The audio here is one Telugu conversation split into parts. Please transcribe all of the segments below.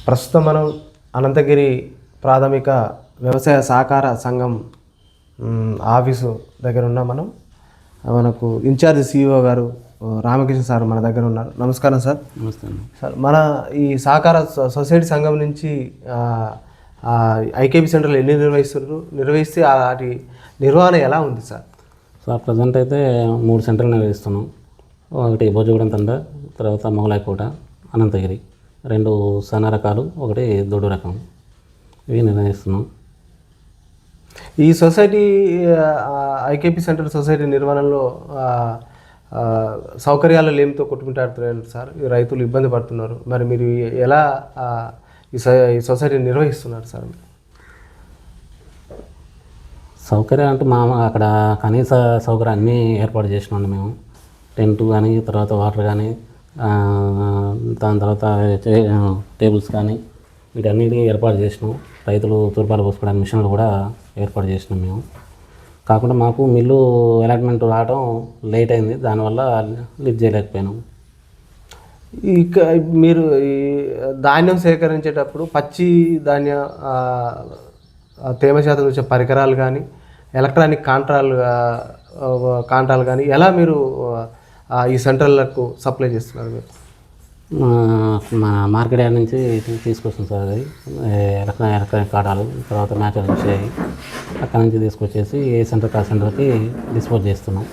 ప్రస్తుతం మనం అనంతగిరి ప్రాథమిక వ్యవసాయ సహకార సంఘం ఆఫీసు దగ్గర ఉన్నాం. మనకు ఇన్ఛార్జ్ సిఇఓ గారు రామకృష్ణ సార్ మన దగ్గర ఉన్నారు. నమస్కారం సార్. నమస్తే సార్, మన ఈ సహకార సొసైటీ సంఘం నుంచి ఐకేపీ సెంటర్లు ఎన్ని నిర్వహిస్తే వాటి నిర్వహణ ఎలా ఉంది సార్? ప్రజెంట్ అయితే 3 సెంటర్లు నిర్వహిస్తున్నాం. ఒకటి భోజగూడెం తండ, తర్వాత మొగలాయకోట, అనంతగిరి, 2 సన్న రకాలు, 1 దొడ్డు రకం, ఇవి నిర్వహిస్తున్నాం. ఈ సొసైటీ ఐకేపీ సెంటర్ సొసైటీ నిర్వహణలో సౌకర్యాలు లేమితో కొట్టుకుంటాడుతున్నారు సార్. ఈ రైతులు ఇబ్బంది పడుతున్నారు. మరి మీరు ఎలా ఈ సొసైటీ నిర్వహిస్తున్నారు సార్? సౌకర్యం అంటే అక్కడ కనీస సౌకర్యం అన్నీ ఏర్పాటు చేసినాం మేము. టెంట్ కానీ, తర్వాత వాటర్ కానీ, దాని తర్వాత టేబుల్స్ కానీ, వీటన్నిటికీ ఏర్పాటు చేసినాం. రైతులు తూర్పాలు పోసుకోవడానికి మిషన్లు కూడా ఏర్పాటు చేసినాం మేము. కాకుండా మాకు మిల్లు అలాట్మెంట్ రావడం లేట్ అయింది, దానివల్ల లిఫ్ట్ చేయలేకపోయినాం. ఇక మీరు ఈ ధాన్యం సేకరించేటప్పుడు పచ్చి ధాన్య తేమ శాతం వచ్చే పరికరాలు కానీ, ఎలక్ట్రానిక్ కాంట్రాలు కానీ ఎలా మీరు ఈ సెంటర్లకు సప్లై చేస్తున్నారు? మీరు మా మార్కెట్ యార్డ్ నుంచి తీసుకొస్తాం సార్. అది ఎలక్ట్రానిక్ కాటాలు, తర్వాత మ్యాచర్ వచ్చాయి, అక్కడ నుంచి తీసుకొచ్చేసి ఏ సెంటర్ ఆ సెంటర్కి డిస్పోజ్ చేస్తున్నాం.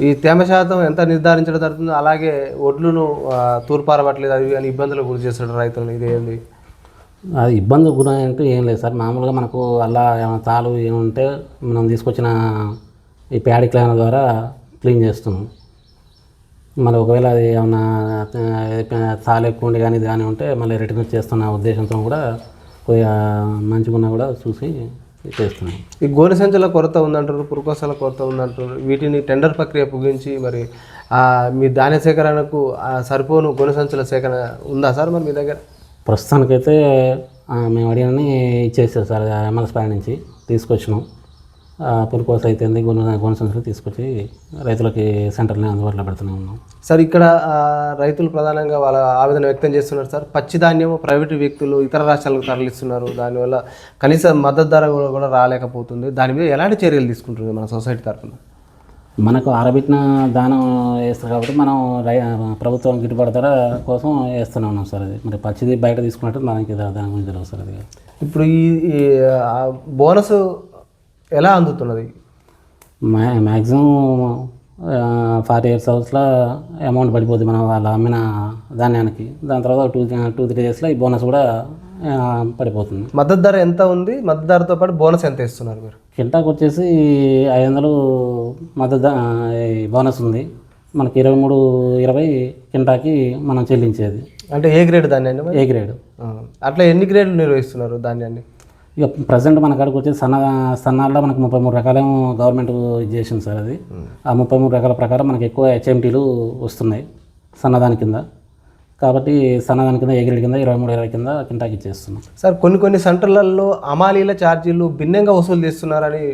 ఈ తేమ శాతం ఎంత నిర్ధారించడం జరుగుతుందో, అలాగే ఒడ్లను తూర్పారబట్టలేదు అవి అని ఇబ్బందులు గురి చేస్తాడు రైతులను. ఇదేంది అది ఇబ్బంది గురి అంటే ఏం లేదు సార్. మామూలుగా మనకు అలా ఏమైనా తాలు ఏముంటే మనం తీసుకొచ్చిన ఈ ప్యాడీ క్లీనర్ ద్వారా క్లీన్ చేస్తున్నాం. మళ్ళీ ఒకవేళ అది ఏమన్నా తాలు ఎక్కువ ఉండి కానీ ఇది కానీ ఉంటే మళ్ళీ రిటర్న్ చేస్తున్న ఉద్దేశంతో కూడా కొద్దిగా మంచిగా ఉన్నా కూడా చూసి చేస్తున్నాం. ఈ గోనె సంచుల కొరత ఉందంటారు, పురుకోసాల కొరత ఉందంటారు. వీటిని టెండర్ ప్రక్రియ ముగించి మరి మీ ధాన్య సేకరణకు సరిపోను గోనె సంచుల సేకరణ ఉందా సార్ మరి మీ దగ్గర? ప్రస్తుతానికైతే మేము అడిగినని ఇచ్చేసారు సార్. ఎంఎల్ఎస్ పై నుంచి తీసుకొచ్చినాం. పురుకోస అయితే గోనె సంచులు తీసుకొచ్చి రైతులకి సెంటర్ని అందుబాటులో పెడుతూనే ఉన్నాం సార్. ఇక్కడ రైతులు ప్రధానంగా వాళ్ళ ఆవేదన వ్యక్తం చేస్తున్నారు సార్. పచ్చి ధాన్యం ప్రైవేటు వ్యక్తులు ఇతర రాష్ట్రాలకు తరలిస్తున్నారు, దానివల్ల కనీస మద్దతు ధర కూడా రాలేకపోతుంది. దాని మీద ఎలాంటి చర్యలు తీసుకుంటుంది మన సొసైటీ తరఫున? మనకు ఆరబెట్టిన దానం వేస్తారు కాబట్టి మనం ప్రభుత్వం గిట్టుబాటు ధర కోసం వేస్తూనే ఉన్నాం సార్. అది మరి పచ్చిది బయట తీసుకున్నట్టు మనకి దాని గురించి తెలియదు సార్. అది ఇప్పుడు ఈ బోనస్ ఎలా అందుతున్నది? మ్యాక్సిమం 40 years హౌస్లో అమౌంట్ పడిపోతుంది మనం వాళ్ళు అమ్మిన ధాన్యానికి. దాని తర్వాత 2-3 daysలో ఈ బోనస్ కూడా పడిపోతుంది. మద్దతు ధర ఎంత ఉంది? మద్దతు ధరతో పాటు బోనస్ ఎంత ఇస్తున్నారు మీరు? కింటాకు వచ్చేసి 500 మద్దతు బోనస్ ఉంది మనకి. 23-20 కింటాకి మనం చెల్లించేది. అంటే ఏ గ్రేడ్ ధాన్యాన్ని? A grade. అట్లా ఎన్ని గ్రేడ్లు నిర్వహిస్తున్నారు ధాన్యాన్ని? ఇక ప్రజెంట్ మన కాడికి వచ్చేసి సన్నాల్లో మనకు 33 రకాలేమో గవర్నమెంట్ చేసింది సార్. అది ఆ 33 రకాల ప్రకారం మనకి ఎక్కువ హెచ్ఎంటీలు వస్తున్నాయి సన్నదాని కింద. కాబట్టి సన్నదాని కింద ఏ గ్రేడ్ కింద 23-20 కింద కింటాకి ఇచ్చేస్తున్నాం సార్. కొన్ని సెంటర్లలో అమాలీల ఛార్జీలు భిన్నంగా వసూలు చేస్తున్నారని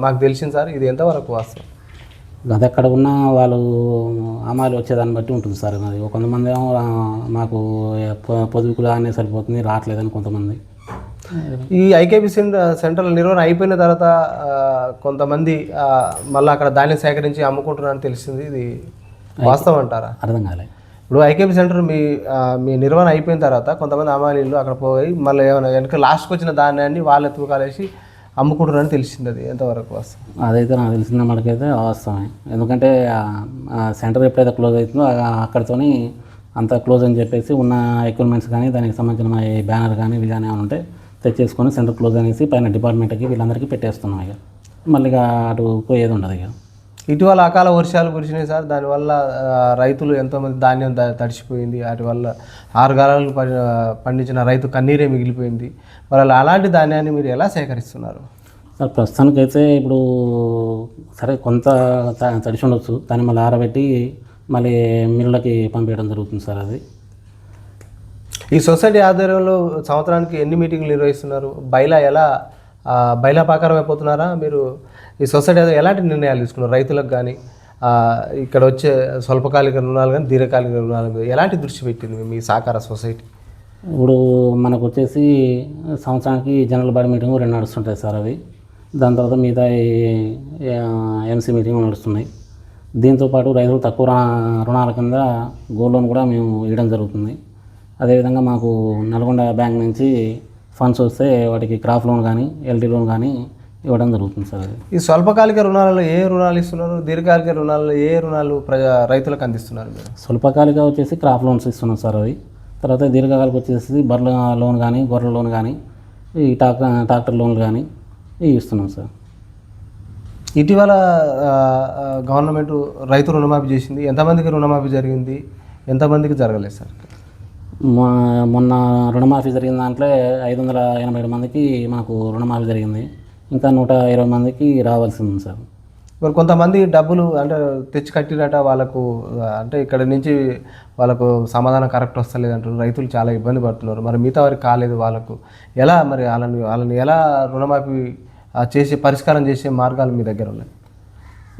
మాకు తెలిసింది సార్. ఇది ఎంతవరకు వాస్తవం? అది అక్కడ ఉన్న వాళ్ళు అమాలి వచ్చేదాన్ని బట్టి ఉంటుంది సార్. మరి కొంతమంది ఏమో మాకు పొదుపులు అనే సరిపోతుంది రావట్లేదని కొంతమంది. ఈ ఐకేపీ సెంటర్ల నిర్వహణ అయిపోయిన తర్వాత కొంతమంది మళ్ళీ అక్కడ ధాన్యం సేకరించి అమ్ముకుంటున్నారని తెలిసింది. ఇది వాస్తవం అంటారా? అర్థం కాలే. ఇప్పుడు ఐకేపీ సెంటర్ మీ నిర్వహణ అయిపోయిన తర్వాత కొంతమంది అమాలీలు అక్కడ పోయి మళ్ళీ ఏమైనా వెనక లాస్ట్కి వచ్చిన ధాన్యాన్ని వాళ్ళు తూకాలేసి అమ్ముకుంటున్నారని తెలిసింది. అది ఎంతవరకు వాస్తవం? అదైతే నాకు తెలిసిన మనకైతే వాస్తవమే. ఎందుకంటే సెంటర్ ఎప్పుడైతే క్లోజ్ అవుతుందో అక్కడితోని అంతా క్లోజ్ అని చెప్పేసి ఉన్న ఎక్విప్మెంట్స్ కానీ దానికి సంబంధించిన బ్యానర్ కానీ ఇవి కానీ ఏమైనా ఉంటే తెచ్చేసుకొని సెంటర్ క్లోజ్ అనేసి పైన డిపార్ట్మెంట్కి వీళ్ళందరికీ పెట్టేస్తున్నాం. ఇక మళ్ళీ అటు పోయేది ఉండదు. ఇక ఇటీవల అకాల వర్షాలు కురిసినాయి సార్. దానివల్ల రైతులు ఎంతోమంది ధాన్యం తడిచిపోయింది. వాటి వల్ల 6 కాలాలు పండించిన రైతు కన్నీరే మిగిలిపోయింది. వాళ్ళు అలాంటి ధాన్యాన్ని మీరు ఎలా సేకరిస్తున్నారు సార్? ప్రస్తుతానికైతే ఇప్పుడు సరే కొంత తడిచి ఉండొచ్చు, దాన్ని మళ్ళీ ఆరబెట్టి మళ్ళీ మిల్లకి పంపించడం జరుగుతుంది సార్. అది ఈ సొసైటీ ఆధ్వర్యంలో సంవత్సరానికి ఎన్ని మీటింగ్లు నిర్వహిస్తున్నారు? బైలా ప్రకారం అయిపోతున్నారా మీరు? ఈ సొసైటీ ఎలాంటి నిర్ణయాలు తీసుకున్నారు రైతులకు కానీ ఇక్కడ వచ్చే స్వల్పకాలిక రుణాలు కానీ దీర్ఘకాలిక రుణాలు ఎలాంటి దృష్టి పెట్టింది మీ సహకార సొసైటీ? ఇప్పుడు మనకు వచ్చేసి సంవత్సరానికి జనరల్ బాడీ మీటింగ్ 2 నడుస్తుంటాయి సార్ అవి. దాని తర్వాత మిగతా ఎంసీ మీటింగ్ నడుస్తున్నాయి. దీంతోపాటు రైతులు తక్కువ రుణాల కింద గోల్డ్ లోన్ కూడా మేము ఇవ్వడం జరుగుతుంది. అదేవిధంగా మాకు నల్గొండ బ్యాంక్ నుంచి ఫండ్స్ వస్తే వాటికి క్రాప్ లోన్ కానీ ఎల్టీ లోన్ కానీ ఇవ్వడం జరుగుతుంది సార్. అది ఈ స్వల్పకాలిక రుణాలలో ఏ రుణాలు ఇస్తున్నారు, దీర్ఘకాలిక రుణాలలో ఏ రుణాలు రైతులకు అందిస్తున్నారు మీరు? స్వల్పకాలిక వచ్చేసి క్రాప్ లోన్స్ ఇస్తున్నాం సార్ అవి. తర్వాత దీర్ఘకాలిక వచ్చేసి బర్రెల లోన్ కానీ గొర్రెల లోన్ కానీ ఈ ట్రాక్టర్ లోన్లు కానీ ఇవి ఇస్తున్నాం సార్. ఇటీవల గవర్నమెంట్ రైతు రుణమాఫీ చేసింది. ఎంతమందికి రుణమాఫీ జరిగింది, ఎంతమందికి జరగలేదు సార్? మొన్న రుణమాఫీ జరిగిన దాంట్లో 587 మందికి మాకు రుణమాఫీ జరిగింది. ఇంకా 120 మందికి రావాల్సి ఉంది సార్. మరి కొంతమంది డబ్బులు అంటే తెచ్చి కట్టిరట, వాళ్ళకు అంటే ఇక్కడ నుంచి వాళ్ళకు సమాధానం కరెక్ట్ వస్తలేదు అంటారు. రైతులు చాలా ఇబ్బంది పడుతున్నారు. మరి మిగతా వారికి కాలేదు, వాళ్ళకు ఎలా మరి వాళ్ళని ఎలా రుణమాఫీ చేసే పరిష్కారం చేసే మార్గాలు మీ దగ్గర ఉన్నాయి?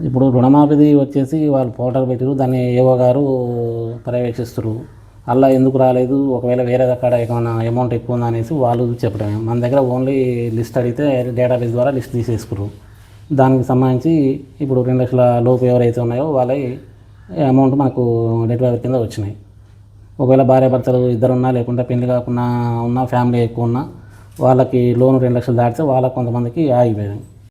ఇప్పుడు రుణమాఫీది వచ్చేసి వాళ్ళు పోర్టల్ పెట్టారు, దాన్ని ఏవో గారు పర్యవేక్షిస్తారు. అలా ఎందుకు రాలేదు, ఒకవేళ వేరే దగ్గర ఏమైనా అమౌంట్ ఎక్కువ ఉందా అనేసి వాళ్ళు చెప్పడమే. మన దగ్గర ఓన్లీ లిస్ట్ అడిగితే డేటాబేస్ ద్వారా లిస్ట్ తీసేసుకున్నారు. దానికి సంబంధించి ఇప్పుడు 2 లక్షల లోపు ఎవరైతే ఉన్నాయో వాళ్ళ అమౌంట్ మనకు డెలివరీ కింద వచ్చినాయి. ఒకవేళ భార్యాభర్తలు ఇద్దరున్నా, లేకుంటే పెళ్లి కాకుండా ఉన్న ఫ్యామిలీ ఎక్కువ ఉన్నా వాళ్ళకి లోన్ 2 లక్షలు దాటితే వాళ్ళకి కొంతమందికి ఆగిపోయింది.